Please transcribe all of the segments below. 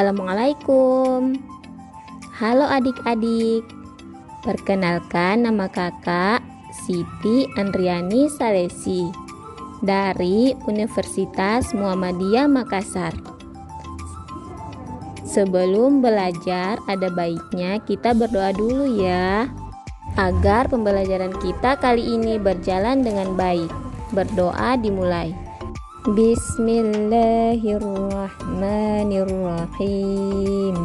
Assalamualaikum. Halo adik-adik. Perkenalkan, nama kakak Siti Andriani Salesi dari Universitas Muhammadiyah Makassar. Sebelum belajar, ada baiknya kita berdoa dulu ya, agar pembelajaran kita kali ini berjalan dengan baik. Berdoa dimulai. Bismillahirrahmanirrahim.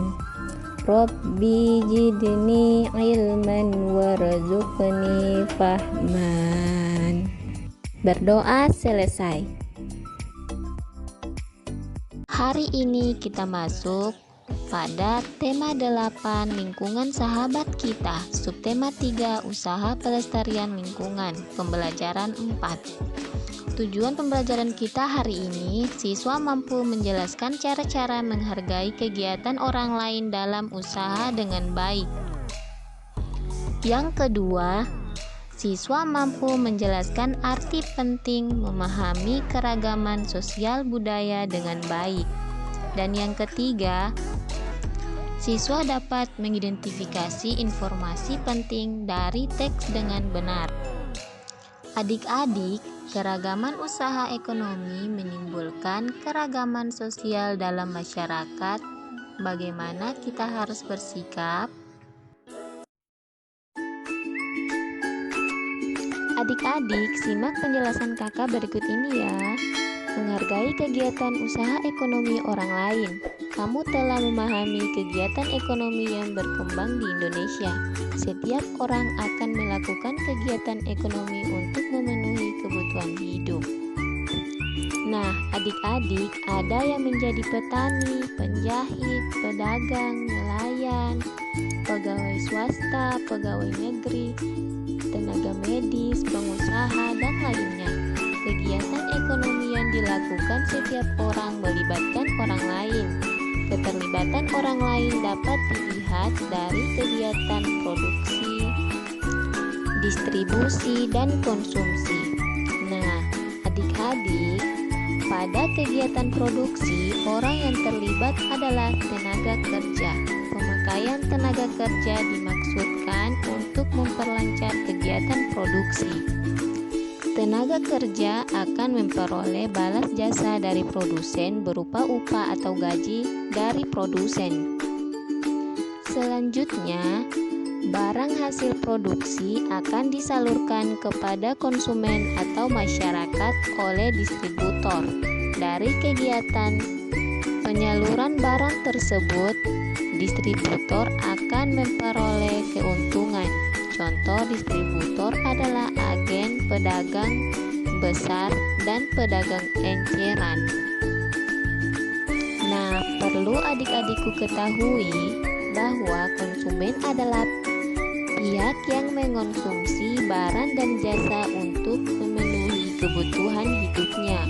Rabbi jidni ilman warzuqni fahman. Berdoa selesai. Hari ini kita masuk pada tema 8 lingkungan sahabat kita, subtema 3 usaha pelestarian lingkungan, pembelajaran 4. Tujuan pembelajaran kita hari ini, siswa mampu menjelaskan cara-cara menghargai kegiatan orang lain dalam usaha dengan baik. Yang kedua, siswa mampu menjelaskan arti penting memahami keragaman sosial budaya dengan baik. Dan yang ketiga, siswa dapat mengidentifikasi informasi penting dari teks dengan benar. Adik-adik, keragaman usaha ekonomi menimbulkan keragaman sosial dalam masyarakat. Bagaimana kita harus bersikap? Adik-adik, simak penjelasan kakak berikut ini ya. Menghargai kegiatan usaha ekonomi orang lain. Kamu telah memahami kegiatan ekonomi yang berkembang di Indonesia. Setiap orang akan melakukan kegiatan ekonomi untuk memenuhi kebutuhan hidup. Nah, adik-adik, ada yang menjadi petani, penjahit, pedagang, nelayan, pegawai swasta, pegawai negeri, tenaga medis, pengusaha, dan lainnya. Kegiatan ekonomi yang dilakukan setiap orang melibatkan orang lain. Keterlibatan orang lain dapat dilihat dari kegiatan produksi, distribusi, dan konsumsi. Nah, adik-adik, pada kegiatan produksi, orang yang terlibat adalah tenaga kerja. Pemakaian tenaga kerja dimaksudkan untuk memperlancar kegiatan produksi. Tenaga kerja akan memperoleh balas jasa dari produsen berupa upah atau gaji dari produsen. Selanjutnya, barang hasil produksi akan disalurkan kepada konsumen atau masyarakat oleh distributor. Dari kegiatan penyaluran barang tersebut, distributor akan memperoleh keuntungan. Contoh distributor adalah agen, pedagang besar, dan pedagang eceran. Nah, perlu adik-adikku ketahui bahwa konsumen adalah pihak yang mengonsumsi barang dan jasa untuk memenuhi kebutuhan hidupnya.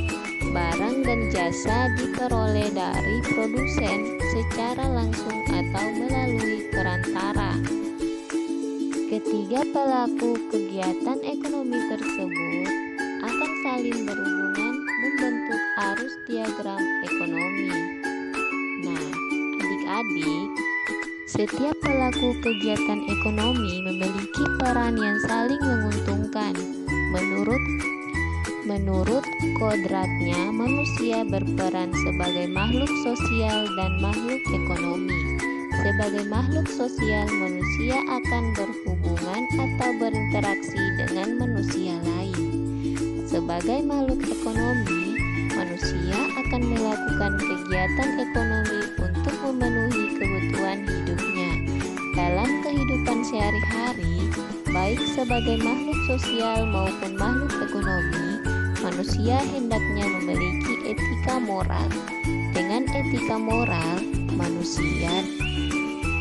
Barang dan jasa diperoleh dari produsen secara langsung atau melalui perantara. Ketiga pelaku kegiatan ekonomi tersebut akan saling berhubungan membentuk arus diagram ekonomi. Nah, adik-adik, setiap pelaku kegiatan ekonomi memiliki peran yang saling menguntungkan. Menurut kodratnya, manusia berperan sebagai makhluk sosial dan makhluk ekonomi. Sebagai makhluk sosial, manusia akan berhubungan atau berinteraksi dengan manusia lain. Sebagai makhluk ekonomi, manusia akan melakukan kegiatan ekonomi untuk memenuhi kebutuhan hidupnya. Dalam kehidupan sehari-hari, baik sebagai makhluk sosial maupun makhluk ekonomi, manusia hendaknya memiliki etika moral. Dengan etika moral, manusia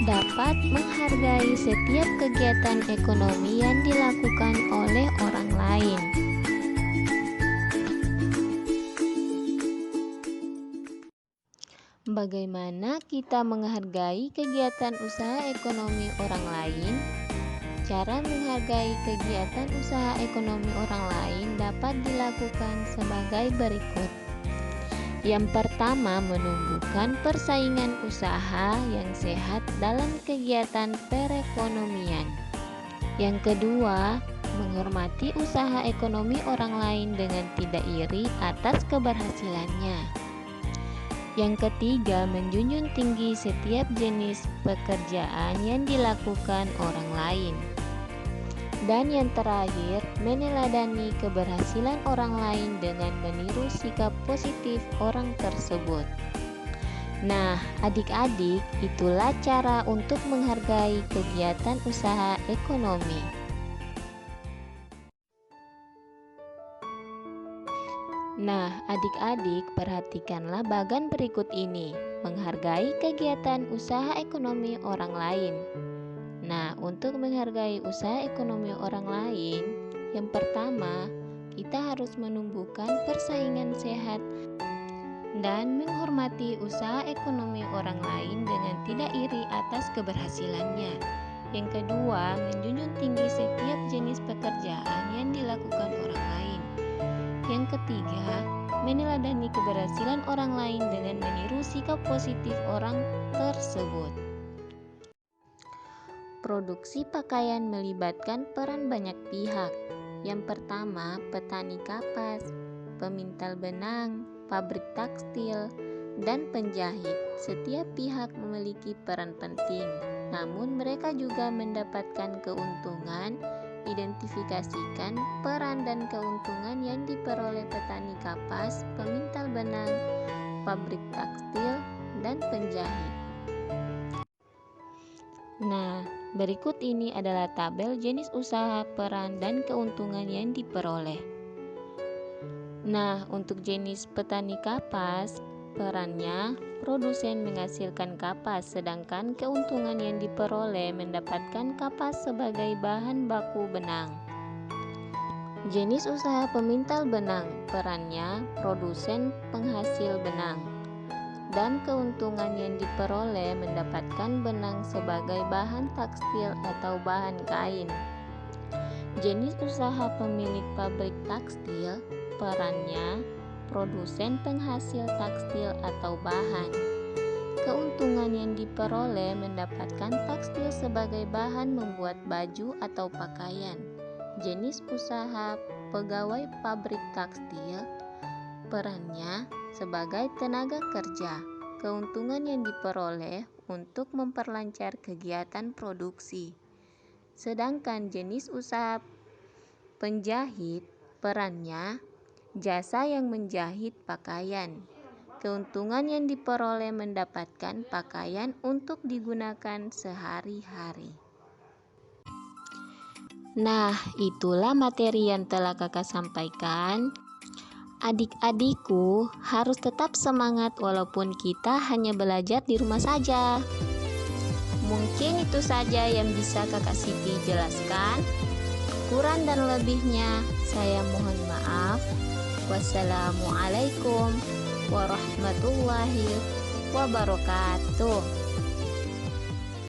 dapat menghargai setiap kegiatan ekonomi yang dilakukan oleh orang lain. Bagaimana kita menghargai kegiatan usaha ekonomi orang lain? Cara menghargai kegiatan usaha ekonomi orang lain dapat dilakukan sebagai berikut. Yang pertama, menumbuhkan persaingan usaha yang sehat dalam kegiatan perekonomian. Yang kedua, menghormati usaha ekonomi orang lain dengan tidak iri atas keberhasilannya. Yang ketiga, menjunjung tinggi setiap jenis pekerjaan yang dilakukan orang lain. Dan yang terakhir, meneladani keberhasilan orang lain dengan meniru sikap positif orang tersebut. Nah, adik-adik, itulah cara untuk menghargai kegiatan usaha ekonomi. Nah, adik-adik, perhatikanlah bagan berikut ini, menghargai kegiatan usaha ekonomi orang lain. Nah, untuk menghargai usaha ekonomi orang lain, yang pertama, kita harus menumbuhkan persaingan sehat dan menghormati usaha ekonomi orang lain dengan tidak iri atas keberhasilannya. Yang kedua, menjunjung tinggi setiap jenis pekerjaan yang dilakukan orang lain. Yang ketiga, meneladani keberhasilan orang lain dengan meniru sikap positif orang tersebut. Produksi pakaian melibatkan peran banyak pihak. Yang pertama, petani kapas, pemintal benang, pabrik tekstil, dan penjahit. Setiap pihak memiliki peran penting, namun mereka juga mendapatkan keuntungan. Identifikasikan peran dan keuntungan yang diperoleh petani kapas, pemintal benang, pabrik tekstil, dan penjahit. Nah, berikut ini adalah tabel jenis usaha, peran, dan keuntungan yang diperoleh. Nah, untuk jenis petani kapas, perannya produsen menghasilkan kapas, sedangkan keuntungan yang diperoleh mendapatkan kapas sebagai bahan baku benang. Jenis usaha pemintal benang, perannya produsen penghasil benang, dan keuntungan yang diperoleh mendapatkan benang sebagai bahan tekstil atau bahan kain. Jenis usaha pemilik pabrik tekstil, perannya produsen penghasil tekstil atau bahan. Keuntungan yang diperoleh mendapatkan tekstil sebagai bahan membuat baju atau pakaian. Jenis usaha pegawai pabrik tekstil, perannya sebagai tenaga kerja. Keuntungan yang diperoleh untuk memperlancar kegiatan produksi. Sedangkan jenis usaha penjahit, perannya jasa yang menjahit pakaian. Keuntungan yang diperoleh mendapatkan pakaian untuk digunakan sehari-hari. Nah, itulah materi yang telah kakak sampaikan. Adik-adikku harus tetap semangat walaupun kita hanya belajar di rumah saja. Mungkin itu saja yang bisa kakak Siti jelaskan. Kurang dan lebihnya saya mohon maaf. Wassalamualaikum warahmatullahi wabarakatuh.